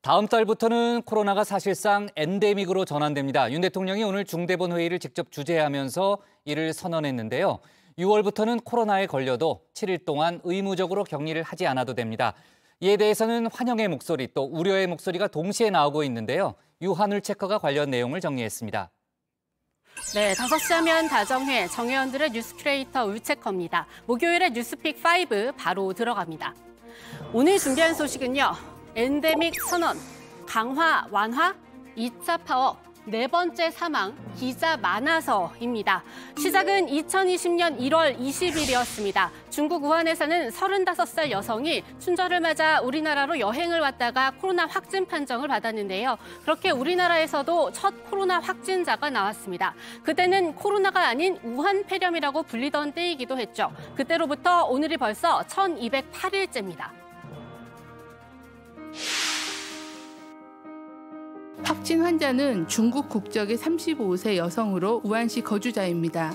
다음 달부터는 코로나가 사실상 엔데믹으로 전환됩니다. 윤 대통령이 오늘 중대본 회의를 직접 주재하면서 이를 선언했는데요. 6월부터는 코로나에 걸려도 7일 동안 의무적으로 격리를 하지 않아도 됩니다. 이에 대해서는 환영의 목소리 또 우려의 목소리가 동시에 나오고 있는데요. 유한울 체커가 관련 내용을 정리했습니다. 네, 5시 하면 다정회 정의원들의 뉴스큐레이터 울체커입니다. 목요일에 뉴스픽 5 바로 들어갑니다. 오늘 준비한 소식은요. 엔데믹 선언, 강화, 완화, 2차 파업, 네 번째 사망, 기자 많아서입니다. 시작은 2020년 1월 20일이었습니다. 중국 우한에 사는 35살 여성이 춘절을 맞아 우리나라로 여행을 왔다가 코로나 확진 판정을 받았는데요. 그렇게 우리나라에서도 첫 코로나 확진자가 나왔습니다. 그때는 코로나가 아닌 우한 폐렴이라고 불리던 때이기도 했죠. 그때로부터 오늘이 벌써 1208일째입니다. 확진 환자는 중국 국적의 35세 여성으로 우한시 거주자입니다.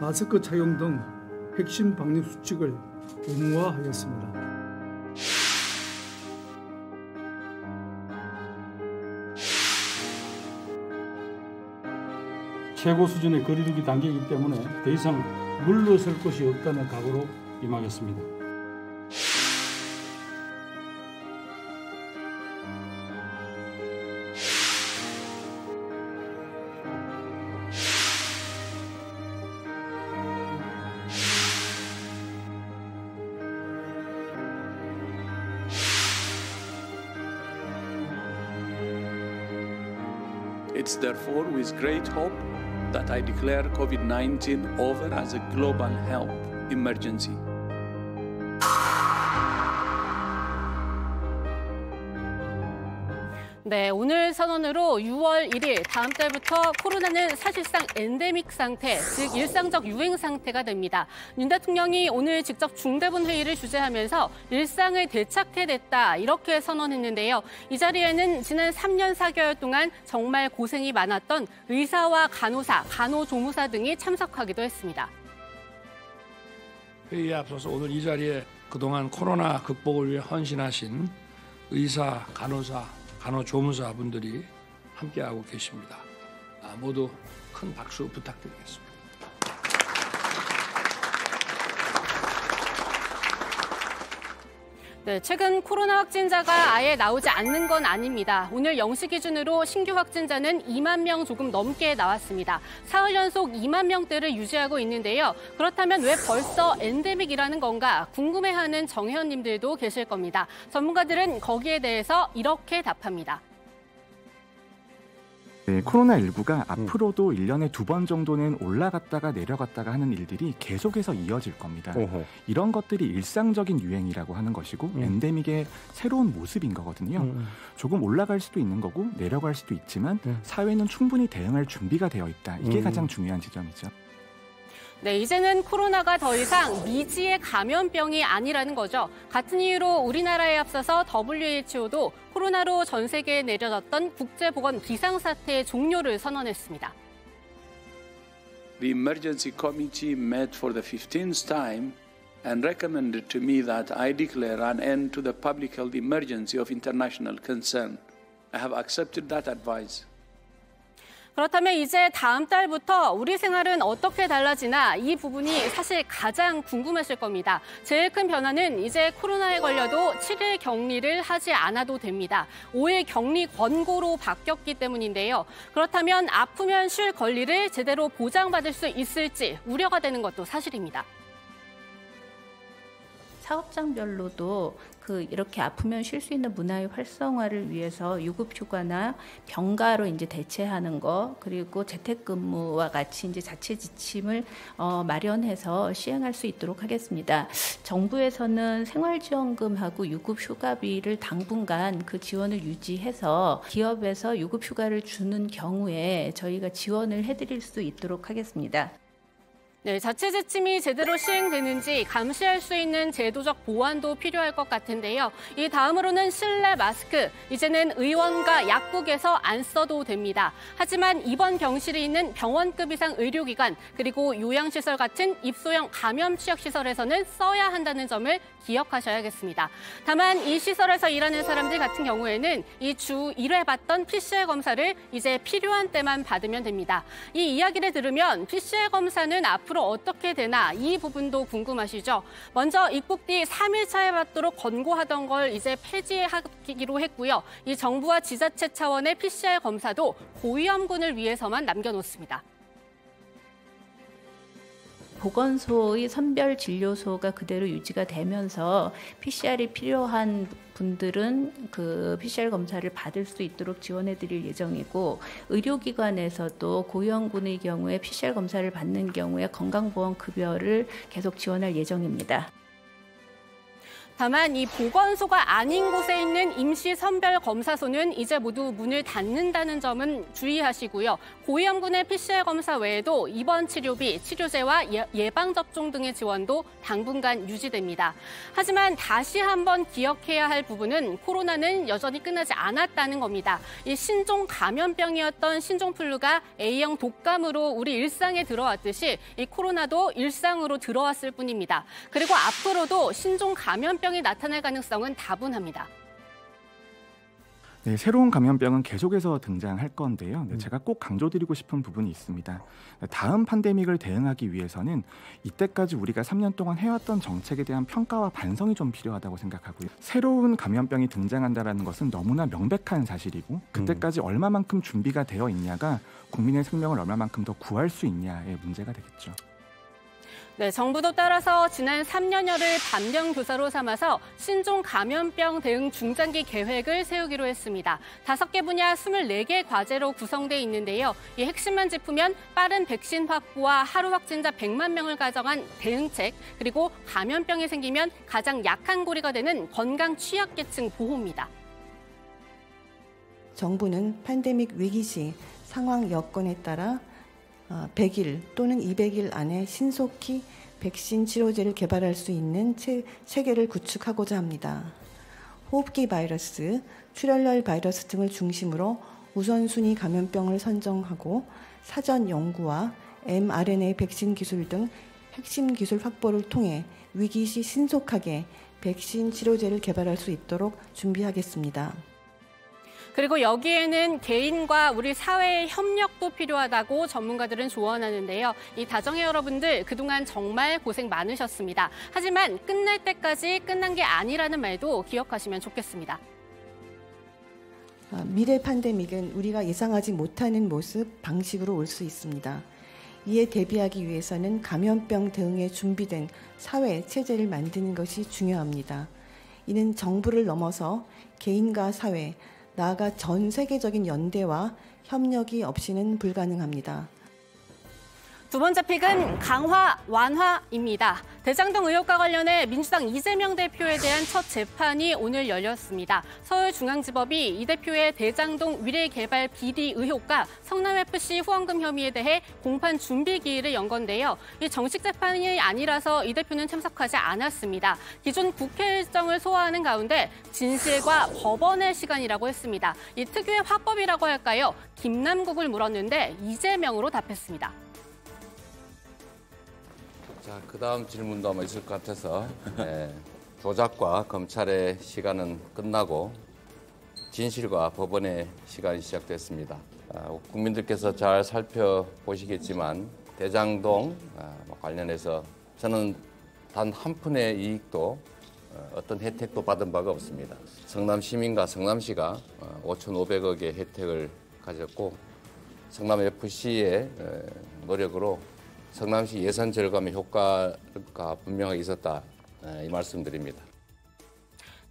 마스크 착용 등 핵심 방역 수칙을 의무화하였습니다. 최고 수준의 거리두기 단계이기 때문에 더 이상 물러설 것이 없다는 각오로 임하겠습니다. It's therefore with great hope that I declare COVID-19 over as a global health emergency. 네, 오늘 선언으로 6월 1일 다음 달부터 코로나는 사실상 엔데믹 상태, 즉 일상적 유행 상태가 됩니다. 윤 대통령이 오늘 직접 중대본 회의를 주재하면서 일상을 되찾게됐다 이렇게 선언했는데요. 이 자리에는 지난 3년 4개월 동안 정말 고생이 많았던 의사와 간호사, 간호조무사 등이 참석하기도 했습니다. 회의에 앞서서 오늘 이 자리에 그동안 코로나 극복을 위해 헌신하신 의사, 간호사, 간호조무사분들이 함께하고 계십니다. 모두 큰 박수 부탁드리겠습니다. 네, 최근 코로나 확진자가 아예 나오지 않는 건 아닙니다. 오늘 0시 기준으로 신규 확진자는 2만 명 조금 넘게 나왔습니다. 사흘 연속 2만 명대를 유지하고 있는데요. 그렇다면 왜 벌써 엔데믹이라는 건가 궁금해하는 정회원님들도 계실 겁니다. 전문가들은 거기에 대해서 이렇게 답합니다. 네, 코로나19가 앞으로도 1년에 2번 정도는 올라갔다가 내려갔다가 하는 일들이 계속해서 이어질 겁니다. 이런 것들이 일상적인 유행이라고 하는 것이고 엔데믹의 새로운 모습인 거거든요. 조금 올라갈 수도 있는 거고 내려갈 수도 있지만 사회는 충분히 대응할 준비가 되어 있다. 이게 가장 중요한 지점이죠. 네, 이제는 코로나가 더 이상 미지의 감염병이 아니라는 거죠. 같은 이유로 우리나라에 앞서서 WHO도 코로나로 전 세계에 내려졌던 국제보건 비상사태의 종료를 선언했습니다. The emergency committee met for the 15th time and recommended to me that I declare an end to the public health emergency of international concern. I have accepted that advice. 그렇다면 이제 다음 달부터 우리 생활은 어떻게 달라지나 이 부분이 사실 가장 궁금하실 겁니다. 제일 큰 변화는 이제 코로나에 걸려도 7일 격리를 하지 않아도 됩니다. 5일 격리 권고로 바뀌었기 때문인데요. 그렇다면 아프면 쉴 권리를 제대로 보장받을 수 있을지 우려가 되는 것도 사실입니다. 사업장별로도 이렇게 아프면 쉴 수 있는 문화의 활성화를 위해서 유급휴가나 병가로 이제 대체하는 거, 그리고 재택근무와 같이 이제 자체 지침을 마련해서 시행할 수 있도록 하겠습니다. 정부에서는 생활지원금하고 유급휴가비를 당분간 그 지원을 유지해서 기업에서 유급휴가를 주는 경우에 저희가 지원을 해드릴 수 있도록 하겠습니다. 네, 자체 지침이 제대로 시행되는지 감시할 수 있는 제도적 보완도 필요할 것 같은데요. 이 다음으로는 실내 마스크. 이제는 의원과 약국에서 안 써도 됩니다. 하지만 입원 병실이 있는 병원급 이상 의료기관 그리고 요양시설 같은 입소형 감염 취약시설에서는 써야 한다는 점을 기억하셔야겠습니다. 다만 이 시설에서 일하는 사람들 같은 경우에는 이 주 1회 받던 PCR 검사를 이제 필요한 때만 받으면 됩니다. 이 이야기를 들으면 PCR 검사는 앞으로 어떻게 되나 이 부분도 궁금하시죠? 먼저 입국 뒤 3일차에 받도록 권고하던 걸 이제 폐지하기로 했고요. 이 정부와 지자체 차원의 PCR 검사도 고위험군을 위해서만 남겨놓습니다. 보건소의 선별 진료소가 그대로 유지가 되면서 PCR이 필요한 분들은 그 PCR 검사를 받을 수 있도록 지원해 드릴 예정이고 의료기관에서도 고위험군의 경우에 PCR 검사를 받는 경우에 건강보험급여를 계속 지원할 예정입니다. 다만 이 보건소가 아닌 곳에 있는 임시선별검사소는 이제 모두 문을 닫는다는 점은 주의하시고요. 고위험군의 PCR 검사 외에도 입원 치료비, 치료제와 예방접종 등의 지원도 당분간 유지됩니다. 하지만 다시 한번 기억해야 할 부분은 코로나는 여전히 끝나지 않았다는 겁니다. 이 신종 감염병이었던 신종플루가 A형 독감으로 우리 일상에 들어왔듯이 이 코로나도 일상으로 들어왔을 뿐입니다. 그리고 앞으로도 신종 감염병이 나타날 가능성은 다분합니다. 네, 새로운 감염병은 계속해서 등장할 건데요. 네, 제가 꼭 강조드리고 싶은 부분이 있습니다. 다음 팬데믹을 대응하기 위해서는 이때까지 우리가 3년 동안 해왔던 정책에 대한 평가와 반성이 좀 필요하다고 생각하고요. 새로운 감염병이 등장한다는 것은 너무나 명백한 사실이고 그때까지 얼마만큼 준비가 되어 있냐가 국민의 생명을 얼마만큼 더 구할 수 있냐의 문제가 되겠죠. 네, 정부도 따라서 지난 3년여를 반경교사로 삼아서 신종 감염병 대응 중장기 계획을 세우기로 했습니다. 5개 분야 24개 과제로 구성돼 있는데요. 이 핵심만 짚으면 빠른 백신 확보와 하루 확진자 100만 명을 가정한 대응책, 그리고 감염병이 생기면 가장 약한 고리가 되는 건강 취약계층 보호입니다. 정부는 팬데믹 위기 시 상황 여건에 따라 100일 또는 200일 안에 신속히 백신 치료제를 개발할 수 있는 체계를 구축하고자 합니다. 호흡기 바이러스, 출혈열 바이러스 등을 중심으로 우선순위 감염병을 선정하고 사전 연구와 mRNA 백신 기술 등 핵심 기술 확보를 통해 위기 시 신속하게 백신 치료제를 개발할 수 있도록 준비하겠습니다. 그리고 여기에는 개인과 우리 사회의 협력도 필요하다고 전문가들은 조언하는데요. 이 다정해 여러분들 그동안 정말 고생 많으셨습니다. 하지만 끝날 때까지 끝난 게 아니라는 말도 기억하시면 좋겠습니다. 미래 팬데믹은 우리가 예상하지 못하는 모습, 방식으로 올 수 있습니다. 이에 대비하기 위해서는 감염병 대응에 준비된 사회, 체제를 만드는 것이 중요합니다. 이는 정부를 넘어서 개인과 사회, 나아가 전 세계적인 연대와 협력이 없이는 불가능합니다. 두 번째 픽은 강화, 완화입니다. 대장동 의혹과 관련해 민주당 이재명 대표에 대한 첫 재판이 오늘 열렸습니다. 서울중앙지법이 이 대표의 대장동 위례개발 비리 의혹과 성남FC 후원금 혐의에 대해 공판 준비 기일을 연 건데요. 이 정식 재판이 아니라서 이 대표는 참석하지 않았습니다. 기존 국회 일정을 소화하는 가운데 진실과 법원의 시간이라고 했습니다. 이 특유의 화법이라고 할까요? 김남국을 물었는데 이재명으로 답했습니다. 자, 그 다음 질문도 아마 있을 것 같아서 조작과 검찰의 시간은 끝나고 진실과 법원의 시간이 시작됐습니다. 국민들께서 잘 살펴보시겠지만 대장동 관련해서 저는 단 한 푼의 이익도 어떤 혜택도 받은 바가 없습니다. 성남 시민과 성남시가 5,500억의 혜택을 가졌고 성남FC의 노력으로 성남시 예산 절감의 효과가 분명하게 있었다, 이 말씀드립니다.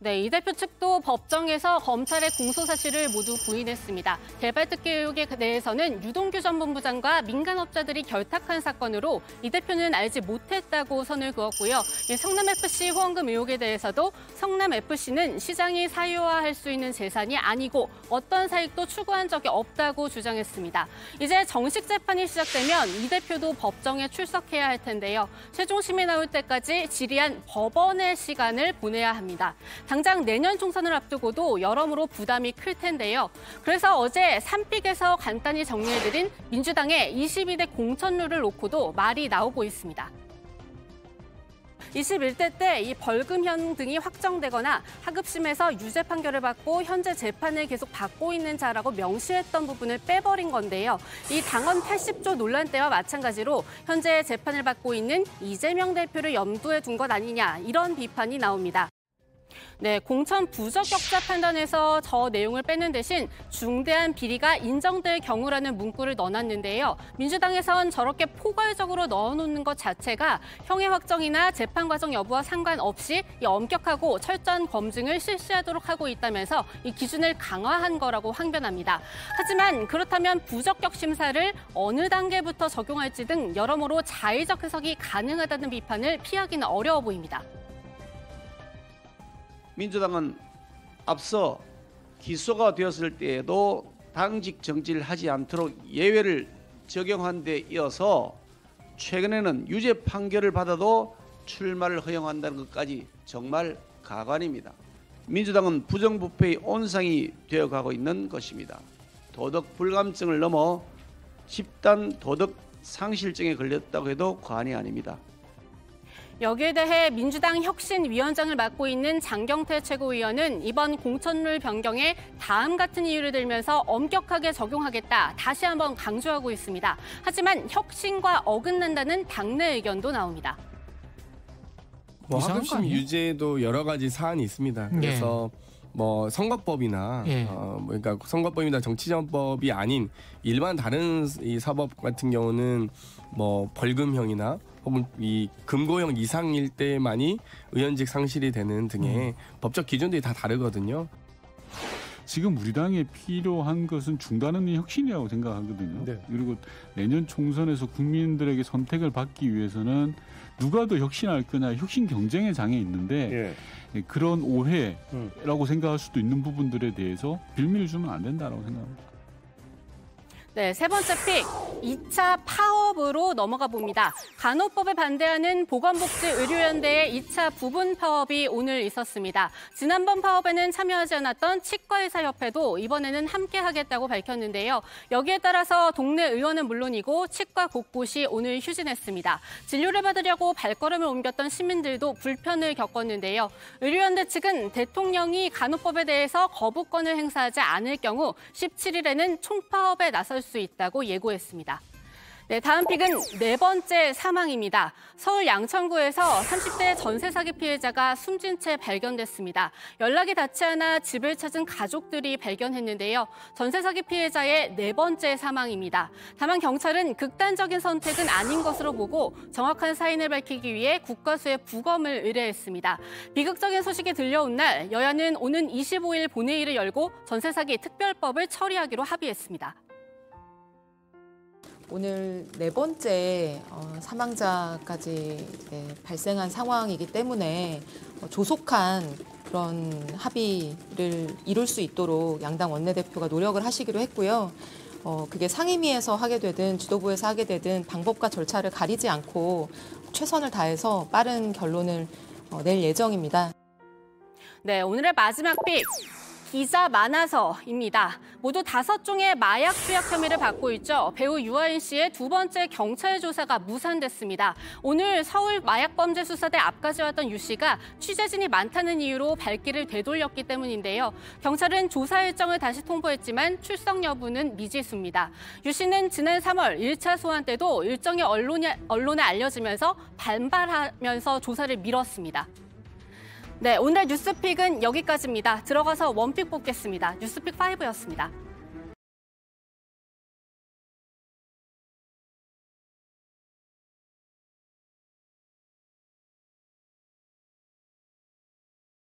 네, 이 대표 측도 법정에서 검찰의 공소 사실을 모두 부인했습니다. 개발특혜 의혹에 대해서는 유동규 전 본부장과 민간업자들이 결탁한 사건으로 이 대표는 알지 못했다고 선을 그었고요. 성남FC 후원금 의혹에 대해서도 성남FC는 시장이 사유화할 수 있는 재산이 아니고 어떤 사익도 추구한 적이 없다고 주장했습니다. 이제 정식 재판이 시작되면 이 대표도 법정에 출석해야 할 텐데요. 최종심이 나올 때까지 지리한 법원의 시간을 보내야 합니다. 당장 내년 총선을 앞두고도 여러모로 부담이 클 텐데요. 그래서 어제 산픽에서 간단히 정리해드린 민주당의 22대 공천룰을 놓고도 말이 나오고 있습니다. 21대 때 이 벌금형 등이 확정되거나 하급심에서 유죄 판결을 받고 현재 재판을 계속 받고 있는 자라고 명시했던 부분을 빼버린 건데요. 이 당헌 80조 논란 때와 마찬가지로 현재 재판을 받고 있는 이재명 대표를 염두에 둔 것 아니냐 이런 비판이 나옵니다. 네, 공천 부적 격자 판단에서 저 내용을 빼는 대신 중대한 비리가 인정될 경우라는 문구를 넣어놨는데요. 민주당에선 저렇게 포괄적으로 넣어놓는 것 자체가 형의 확정이나 재판 과정 여부와 상관없이 이 엄격하고 철저한 검증을 실시하도록 하고 있다면서 이 기준을 강화한 거라고 항변합니다. 하지만 그렇다면 부적격 심사를 어느 단계부터 적용할지 등 여러모로 자의적 해석이 가능하다는 비판을 피하기는 어려워 보입니다. 민주당은 앞서 기소가 되었을 때에도 당직 정지를 하지 않도록 예외를 적용한 데 이어서 최근에는 유죄 판결을 받아도 출마를 허용한다는 것까지 정말 가관입니다. 민주당은 부정부패의 온상이 되어가고 있는 것입니다. 도덕 불감증을 넘어 집단 도덕 상실증에 걸렸다고 해도 과언이 아닙니다. 여기에 대해 민주당 혁신위원장을 맡고 있는 장경태 최고위원은 이번 공천룰 변경에 다음 같은 이유를 들면서 엄격하게 적용하겠다 다시 한번 강조하고 있습니다. 하지만 혁신과 어긋난다는 당내 의견도 나옵니다. 하급심 유죄도 여러 가지 사안이 있습니다. 그래서 선거법이나 그러니까 선거법이나 정치자금법이 아닌 일반 다른 이 사법 같은 경우는 벌금형이나 혹은 이 금고형 이상일 때만이 의원직 상실이 되는 등의 법적 기준들이 다 다르거든요. 지금 우리 당에 필요한 것은 중단은 혁신이라고 생각하거든요. 네. 그리고 내년 총선에서 국민들에게 선택을 받기 위해서는 누가 더 혁신할 거냐, 혁신 경쟁의 장에 있는데 그런 오해라고 생각할 수도 있는 부분들에 대해서 빌미를 주면 안 된다고 생각합니다. 네, 세 번째 픽, 2차 파업으로 넘어가 봅니다. 간호법에 반대하는 보건복지의료연대의 2차 부분 파업이 오늘 있었습니다. 지난번 파업에는 참여하지 않았던 치과의사협회도 이번에는 함께하겠다고 밝혔는데요. 여기에 따라서 동네 의원은 물론이고 치과 곳곳이 오늘 휴진했습니다. 진료를 받으려고 발걸음을 옮겼던 시민들도 불편을 겪었는데요. 의료연대 측은 대통령이 간호법에 대해서 거부권을 행사하지 않을 경우 17일에는 총파업에 나설 수 있다고 예고했습니다. 네, 다음 픽은 네 번째 사망입니다. 서울 양천구에서 30대 전세 사기 피해자가 숨진 채 발견됐습니다. 연락이 닿지 않아 집을 찾은 가족들이 발견했는데요. 전세 사기 피해자의 네 번째 사망입니다. 다만 경찰은 극단적인 선택은 아닌 것으로 보고 정확한 사인을 밝히기 위해 국과수에 부검을 의뢰했습니다. 비극적인 소식이 들려온 날 여야는 오는 25일 본회의를 열고 전세 사기 특별법을 처리하기로 합의했습니다. 오늘 네 번째 사망자까지 발생한 상황이기 때문에 조속한 그런 합의를 이룰 수 있도록 양당 원내대표가 노력을 하시기로 했고요. 그게 상임위에서 하게 되든 지도부에서 하게 되든 방법과 절차를 가리지 않고 최선을 다해서 빠른 결론을 낼 예정입니다. 네, 오늘의 마지막 픽. 기자 많아서입니다. 모두 5종의 마약 투약 혐의를 받고 있죠. 배우 유아인 씨의 두 번째 경찰 조사가 무산됐습니다. 오늘 서울 마약범죄수사대 앞까지 왔던 유 씨가 취재진이 많다는 이유로 발길을 되돌렸기 때문인데요. 경찰은 조사 일정을 다시 통보했지만 출석 여부는 미지수입니다. 유 씨는 지난 3월 1차 소환 때도 일정이 언론에 알려지면서 반발하면서 조사를 미뤘습니다. 네, 오늘 뉴스픽은 여기까지입니다. 들어가서 원픽 뽑겠습니다. 뉴스픽 5였습니다.